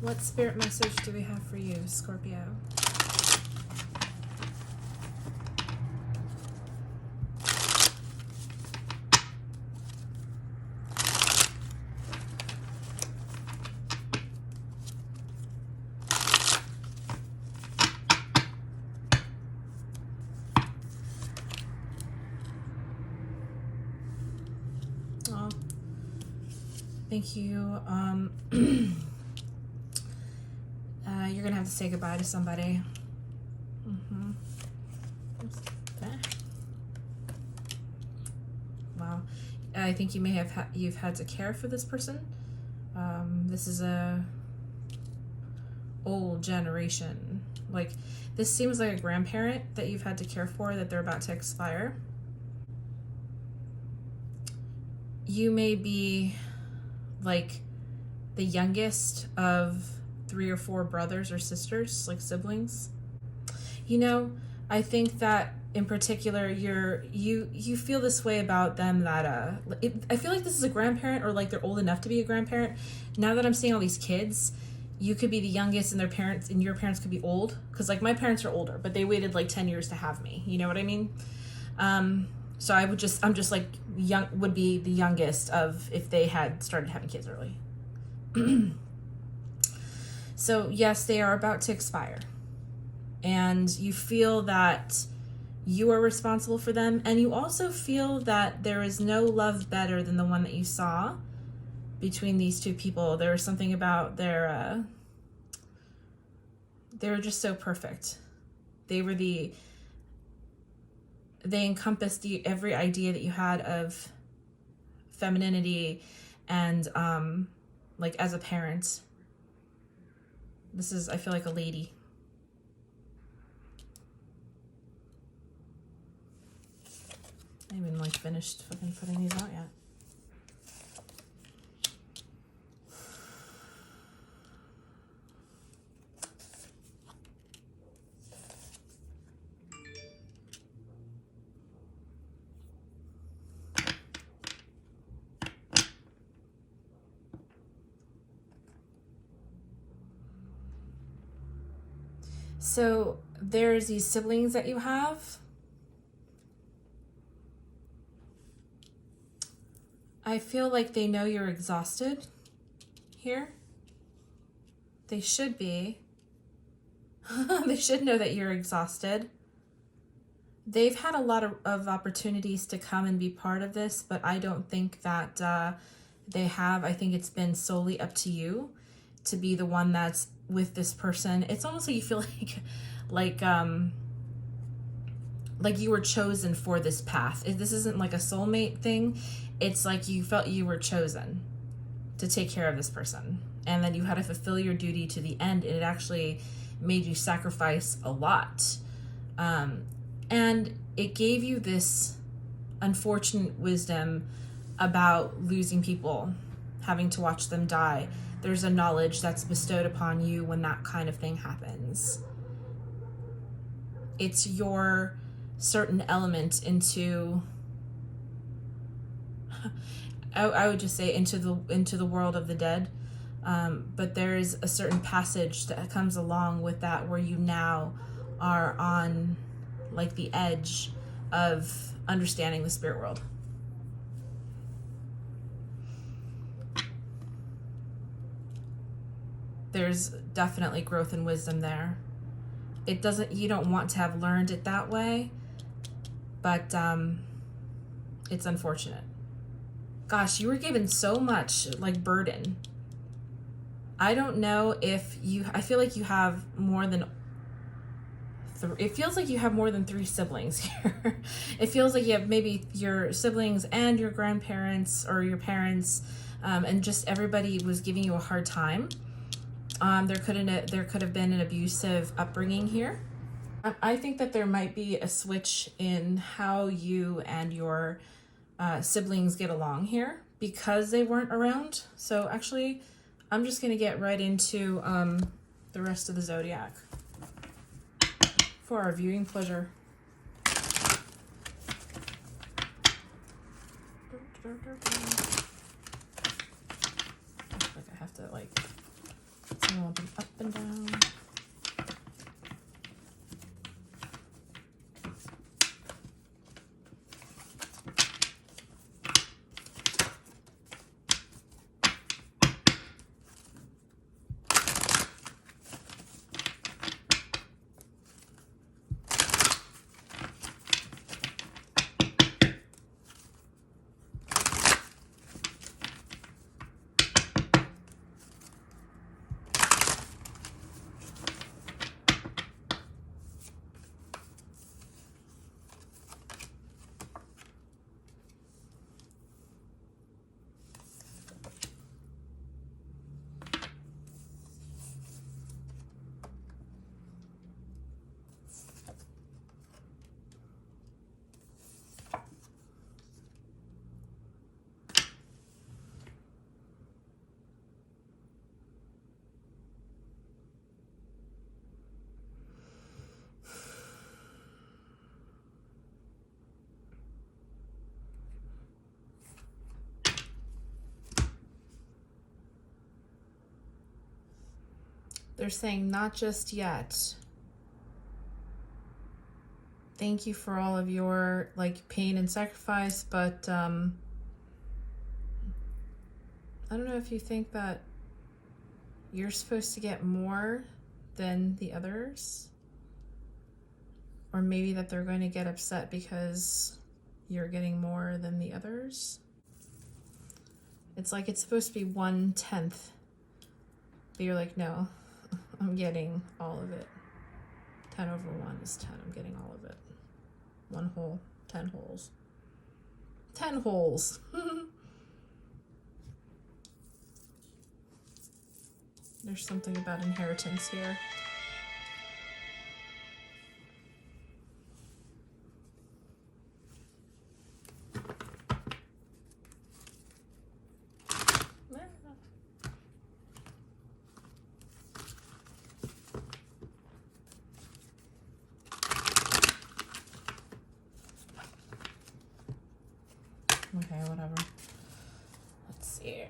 What spirit message do we have for you, Scorpio? Oh, thank you. You're gonna have to say goodbye to somebody. Okay. Wow. I think you may have you've had to care for this person. This is a old generation. Like, this seems like a grandparent that you've had to care for, that they're about to expire. You may be like the youngest of 3 or 4 brothers or sisters, like siblings. You know, I think that in particular you feel this way about them, that I feel like this is a grandparent, or like they're old enough to be a grandparent. Now that I'm seeing all these kids, you could be the youngest and their parents, and your parents could be old, because like my parents are older, but they waited like 10 years to have me, you know what I mean? So I'm just like young, would be the youngest of, if they had started having kids early. So yes, they are about to expire, and you feel that you are responsible for them, and you also feel that there is no love better than the one that you saw between these two people. There was something about they were just so perfect. They encompassed every idea that you had of femininity and like as a parent. This is, I feel like, a lady. I haven't even like finished fucking putting these out yet. So there's these siblings that you have. I feel like they know you're exhausted here. They should be. They should know that you're exhausted. They've had a lot of opportunities to come and be part of this, but I don't think that they have. I think it's been solely up to you to be the one that's with this person. It's almost like you feel like you were chosen for this path. This isn't like a soulmate thing. It's like you felt you were chosen to take care of this person, and then you had to fulfill your duty to the end, and it actually made you sacrifice a lot. And it gave you this unfortunate wisdom about losing people, having to watch them die. There's a knowledge that's bestowed upon you when that kind of thing happens. It's your certain element into, I would just say into the world of the dead. But there's a certain passage that comes along with that, where you now are on like the edge of understanding the spirit world. There's definitely growth and wisdom there. You don't want to have learned it that way, but it's unfortunate. Gosh, you were given so much like burden. I don't know if I feel like you have more than it feels like you have more than 3 siblings here. It feels like you have maybe your siblings and your grandparents or your parents, and just everybody was giving you a hard time. There could have been an abusive upbringing here. I think that there might be a switch in how you and your siblings get along here because they weren't around. So actually, I'm just going to get right into the rest of the zodiac for our viewing pleasure. Like I have to like I want them up and down. They're saying not just yet. Thank you for all of your like pain and sacrifice, but I don't know if you think that you're supposed to get more than the others, or maybe that they're going to get upset because you're getting more than the others. It's like it's supposed to be 1/10, but you're like, no, I'm getting all of it. 10 over 1 is 10. I'm getting all of it. 1 hole, 10 holes. 10 holes. There's something about inheritance here. Okay, whatever. Let's see.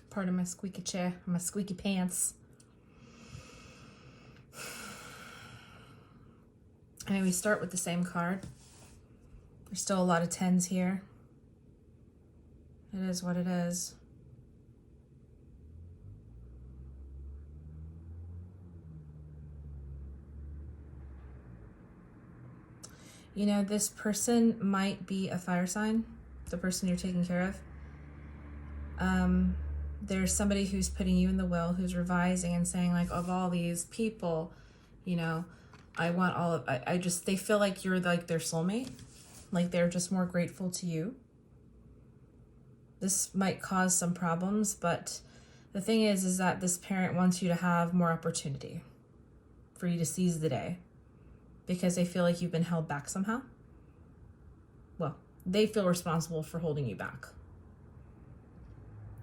Pardon my squeaky chair, my squeaky pants. I mean, we start with the same card. There's still a lot of 10s here. It is what it is. You know, this person might be a fire sign, the person you're taking care of. There's somebody who's putting you in the will, who's revising and saying like, of all these people, you know, I want all of, they feel like you're like their soulmate. Like they're just more grateful to you. This might cause some problems, but the thing is that this parent wants you to have more opportunity for you to seize the day because they feel like you've been held back somehow. Well, they feel responsible for holding you back.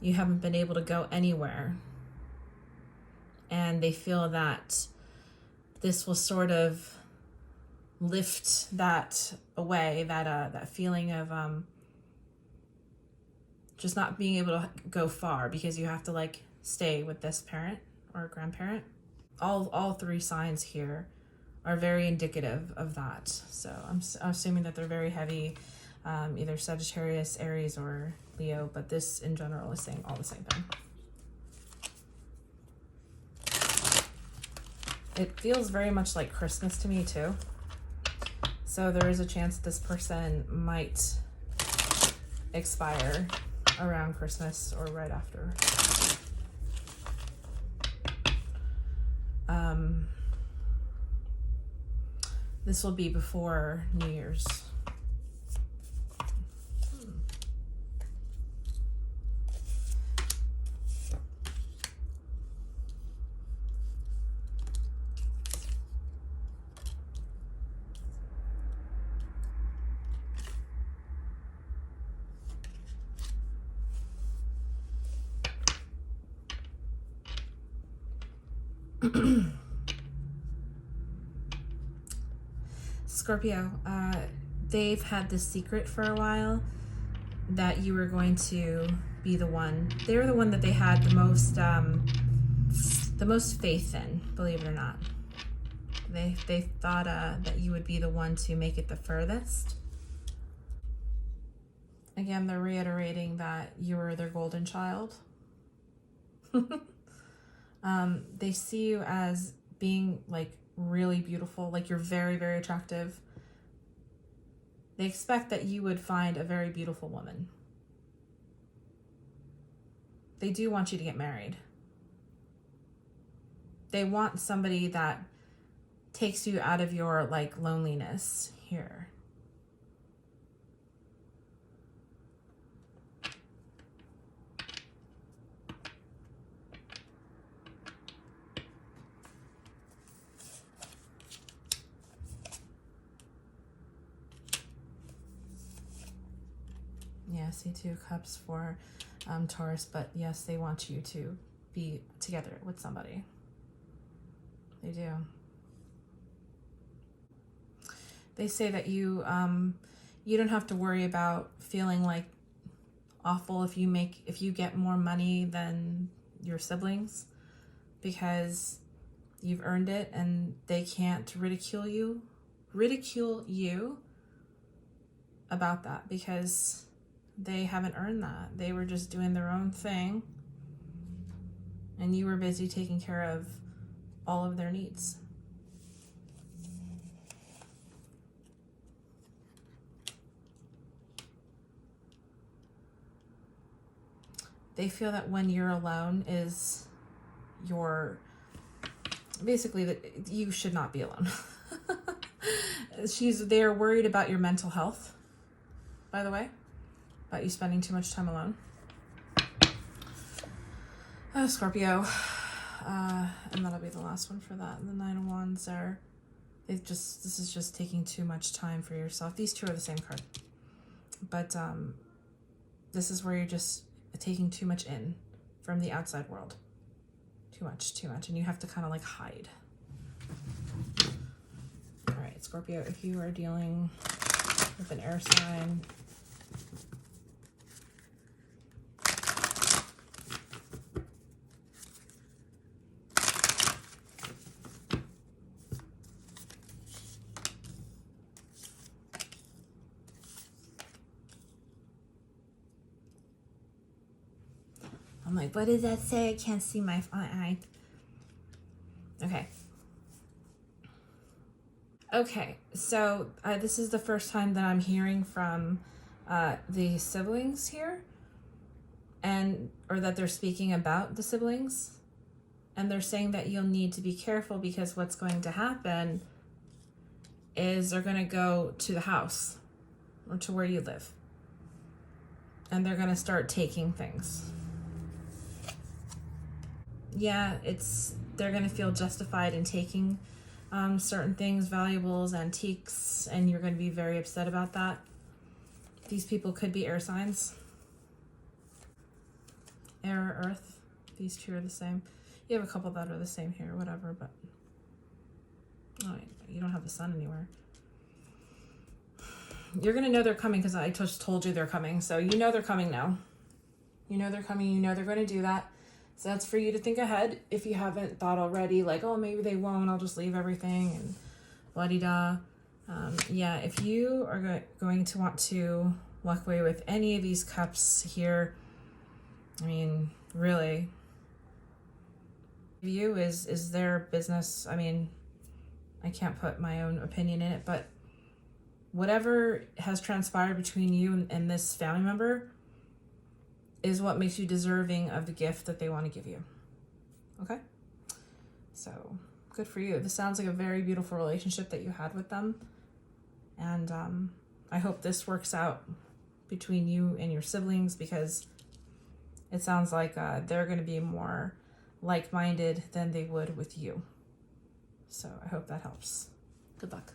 You haven't been able to go anywhere. And they feel that this will sort of lift that away, that feeling of just not being able to go far because you have to like stay with this parent or grandparent. All 3 signs here are very indicative of that. So I'm assuming that they're very heavy, either Sagittarius, Aries, or Leo, but this in general is saying all the same thing. It feels very much like Christmas to me too. So there is a chance this person might expire around Christmas or right after. This will be before New Year's. Scorpio, they've had this secret for a while that you were going to be the one. They were the one that they had the most faith in, believe it or not. They thought that you would be the one to make it the furthest. Again, they're reiterating that you were their golden child. They see you as being like really beautiful, like you're very, very attractive. They expect that you would find a very beautiful woman. They do want you to get married. They want somebody that takes you out of your like loneliness here. Yeah, see 2 cups for Taurus, but yes, they want you to be together with somebody. They do. They say that you don't have to worry about feeling like awful if you get more money than your siblings, because you've earned it and they can't ridicule you about that, because they haven't earned that. They were just doing their own thing and you were busy taking care of all of their needs. They feel that when you're alone is basically that you should not be alone. They're worried about your mental health, by the way, about you spending too much time alone. Scorpio, and that'll be the last one for that. And the 9 of Wands this is just taking too much time for yourself. These 2 are the same card, but this is where you're just taking too much in from the outside world. Too much, and you have to kind of like hide. All right, Scorpio, if you are dealing with an air sign, I'm like, what does that say? I can't see my eye. Okay, so this is the first time that I'm hearing from the siblings here, or that they're speaking about the siblings, and they're saying that you'll need to be careful, because what's going to happen is they're going to go to the house or to where you live, and they're going to start taking things. Yeah, they're going to feel justified in taking certain things, valuables, antiques, and you're going to be very upset about that. These people could be air signs. Air or earth. These 2 are the same. You have a couple that are the same here, whatever, but you don't have the sun anywhere. You're going to know they're coming because I just told you they're coming. So you know they're coming now. You know they're coming. You know they're going to do that. So that's for you to think ahead if you haven't thought already, like, oh, maybe they won't, I'll just leave everything and blah-de-da. Yeah, if you are going to want to walk away with any of these cups here, I mean, really, you is their business. I mean, I can't put my own opinion in it, but whatever has transpired between you and this family member is what makes you deserving of the gift that they want to give you. Okay? So, good for you. This sounds like a very beautiful relationship that you had with them. And I hope this works out between you and your siblings, because it sounds like they're going to be more like-minded than they would with you. So, I hope that helps. Good luck.